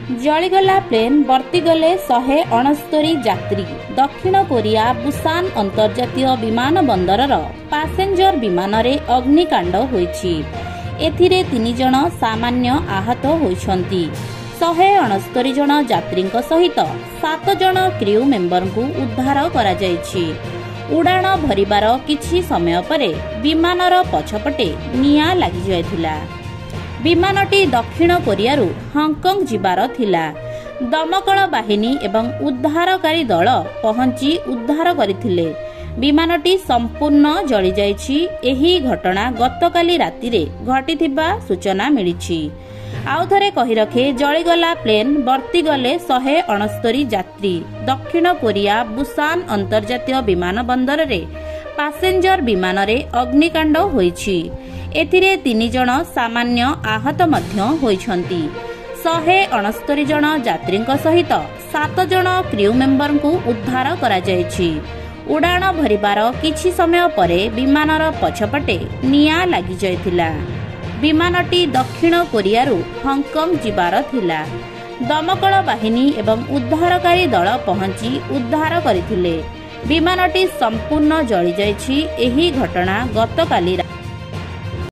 जलीगला plane वर्तीगले 169 यात्री। दक्षिण Korea Busan अंतर्जातीय विमान बंदरर पासेंजर विमान रे अग्निकांड होईछि। एथिरे 3 जण सामान्य आहत होइछन्ति। 169 जण यात्रीक सहित 7 जण क्रू मेंबर को उद्धार करा जायछि। उड़ाण भरिबार किछि समय परे विमानर पछपटे निया लागि जायथिला। विमानटी दक्षिण कोरियारू हांगकांग जिबार थिला। दमकल बाहिनी एवं उद्धारकारी दल पहुंची उद्धार करथिले। विमानटी संपूर्ण जळी जायछि। एही घटना गतकाली रातिरे घटिथिबा सूचना मिलिछि। आउथरे कहि रखे जळीगला प्लेन वर्तीगले 169 यात्री। दक्षिण कोरिया बुसान अंतर्जातीय विमान बंदर रे पासेंजर विमान रे अग्निकांड होईछि। एथिरे 3 जण सामान्य आहत मध्य होइछन्ति। 169 जण यात्रीक सहित 7 जण क्रू मेंबर को उद्धार करा जायछि। उड़ाण भरिबार किछि समय परे विमानर पछपटे निया लागि जायथिला। विमानटी दक्षिण कोरियारू हांगकांग जिबार थिला। दमकल बाहिनी एवं उद्धारकारी दल पहुंची उद्धार करथिले। विमानटी संपूर्ण जळी जायछि। एही घटना गतकाली